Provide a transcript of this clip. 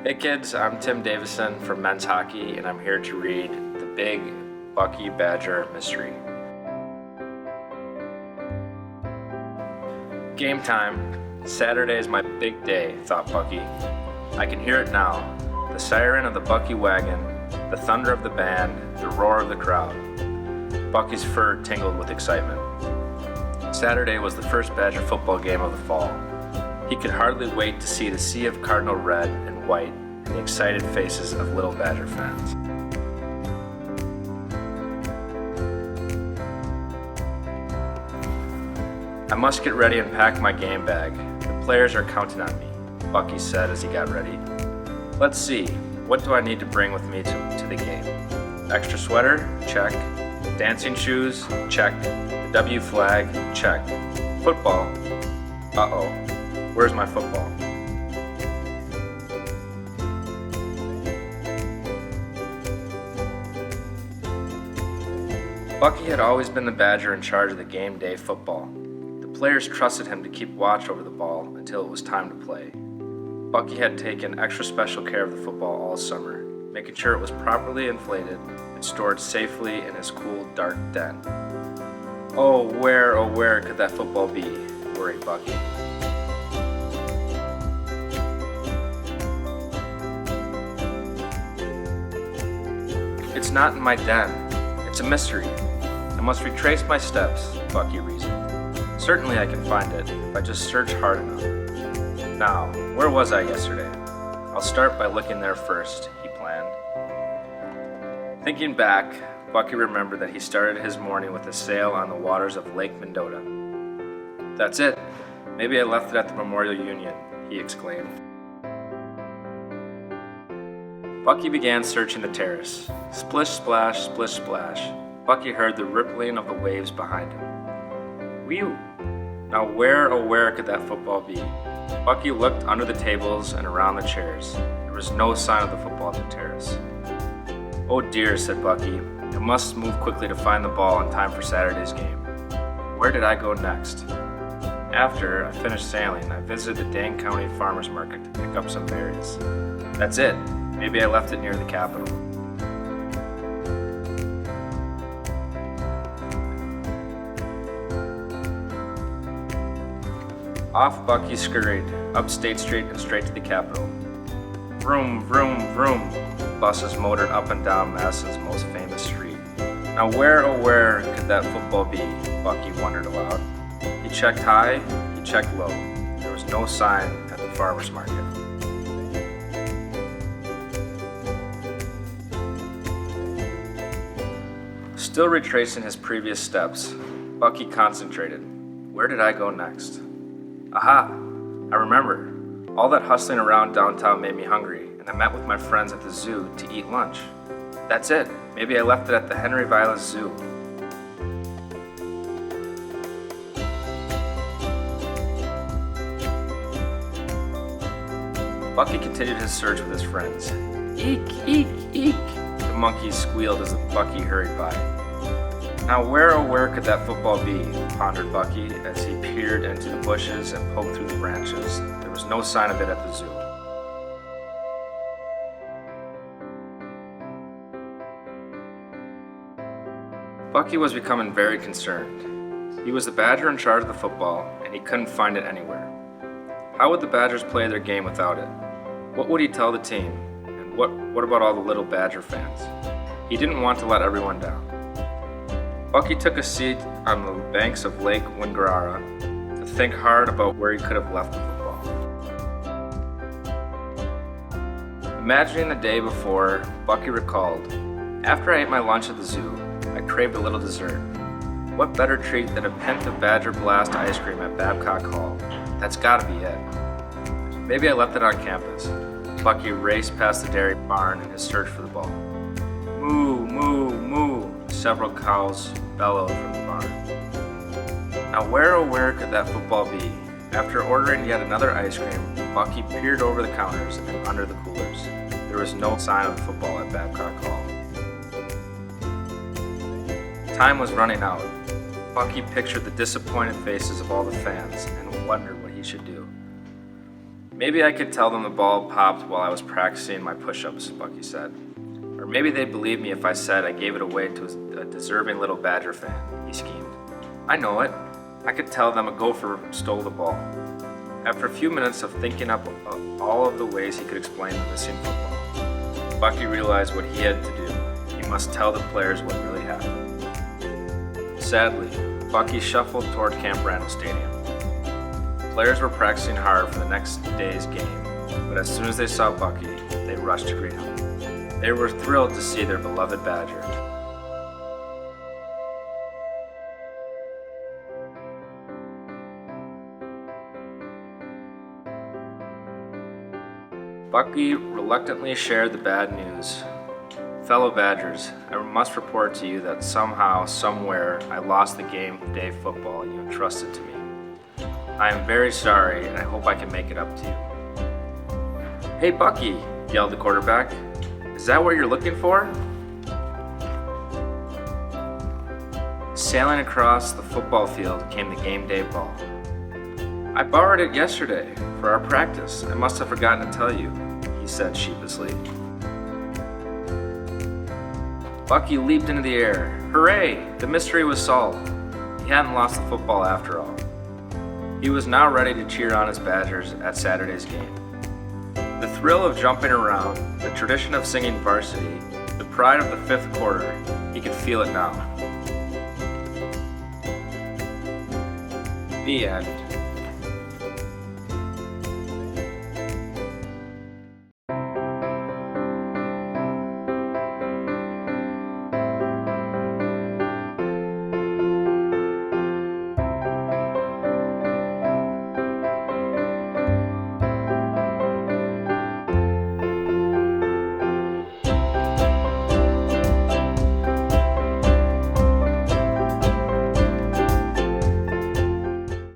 Hey kids, I'm Tim Davison from Men's Hockey, and I'm here to read The Big Bucky Badger Mystery. Game time. Saturday is my big day, thought Bucky. I can hear it now. The siren of the Bucky wagon, the thunder of the band, the roar of the crowd. Bucky's fur tingled with excitement. Saturday was the first Badger football game of the fall. He could hardly wait to see the sea of cardinal red and white and the excited faces of little Badger fans. I must get ready and pack my game bag. The players are counting on me, Bucky said as he got ready. Let's see, what do I need to bring with me to the game? Extra sweater? Check. Dancing shoes? Check. The W flag? Check. Football? Uh-oh. Where's my football? Bucky had always been the Badger in charge of the game day football. The players trusted him to keep watch over the ball until it was time to play. Bucky had taken extra special care of the football all summer, making sure it was properly inflated and stored safely in his cool, dark den. Oh, where could that football be? Worried Bucky. It's not in my den. It's a mystery. I must retrace my steps, Bucky reasoned. Certainly I can find it if I just search hard enough. Now, where was I yesterday? I'll start by looking there first, he planned. Thinking back, Bucky remembered that he started his morning with a sail on the waters of Lake Mendota. That's it. Maybe I left it at the Memorial Union, he exclaimed. Bucky began searching the terrace. Splish, splash, splish, splash. Bucky heard the rippling of the waves behind him. Whew! Now where could that football be? Bucky looked under the tables and around the chairs. There was no sign of the football at the terrace. Oh dear, said Bucky. I must move quickly to find the ball in time for Saturday's game. Where did I go next? After I finished sailing, I visited the Dane County Farmers Market to pick up some berries. That's it. Maybe I left it near the Capitol. Off Bucky scurried, up State Street and straight to the Capitol. Vroom, vroom, vroom. Buses motored up and down Madison's most famous street. Now where could that football be? Bucky wondered aloud. He checked high, he checked low. There was no sign at the farmer's market. Still retracing his previous steps, Bucky concentrated. Where did I go next? Aha! I remember. All that hustling around downtown made me hungry, and I met with my friends at the zoo to eat lunch. That's it. Maybe I left it at the Henry Vilas Zoo. Bucky continued his search with his friends. Eek, eek, eek! The monkeys squealed as Bucky hurried by. Now where could that football be? Pondered Bucky as he peered into the bushes and poked through the branches. There was no sign of it at the zoo. Bucky was becoming very concerned. He was the Badger in charge of the football, and he couldn't find it anywhere. How would the Badgers play their game without it? What would he tell the team? And what about all the little Badger fans? He didn't want to let everyone down. Bucky took a seat on the banks of Lake Wingarara to think hard about where he could have left the football. Imagining the day before, Bucky recalled, after I ate my lunch at the zoo, I craved a little dessert. What better treat than a pint of Badger Blast ice cream at Babcock Hall? That's gotta be it. Maybe I left it on campus. Bucky raced past the dairy barn in his search for the ball. Moo, moo, moo. Several cows bellowed from the barn. Now where could that football be? After ordering yet another ice cream, Bucky peered over the counters and under the coolers. There was no sign of the football at Babcock Hall. Time was running out. Bucky pictured the disappointed faces of all the fans and wondered what he should do. Maybe I could tell them the ball popped while I was practicing my push-ups, Bucky said. Or maybe they'd believe me if I said I gave it away to a deserving little Badger fan, he schemed. I know it. I could tell them a gopher stole the ball. After a few minutes of thinking up all of the ways he could explain the missing football, Bucky realized what he had to do. He must tell the players what really happened. Sadly, Bucky shuffled toward Camp Randall Stadium. Players were practicing hard for the next day's game, but as soon as they saw Bucky, they rushed to greet him. They were thrilled to see their beloved Badger. Bucky reluctantly shared the bad news. Fellow Badgers, I must report to you that somehow, somewhere, I lost the game day football you entrusted to me. I am very sorry, and I hope I can make it up to you. Hey Bucky, yelled the quarterback. Is that what you're looking for? Sailing across the football field came the game day ball. I borrowed it yesterday for our practice. I must have forgotten to tell you, he said sheepishly. Bucky leaped into the air. Hooray! The mystery was solved. He hadn't lost the football after all. He was now ready to cheer on his Badgers at Saturday's game. The thrill of jumping around, the tradition of singing varsity, the pride of the fifth quarter, he could feel it now. The end.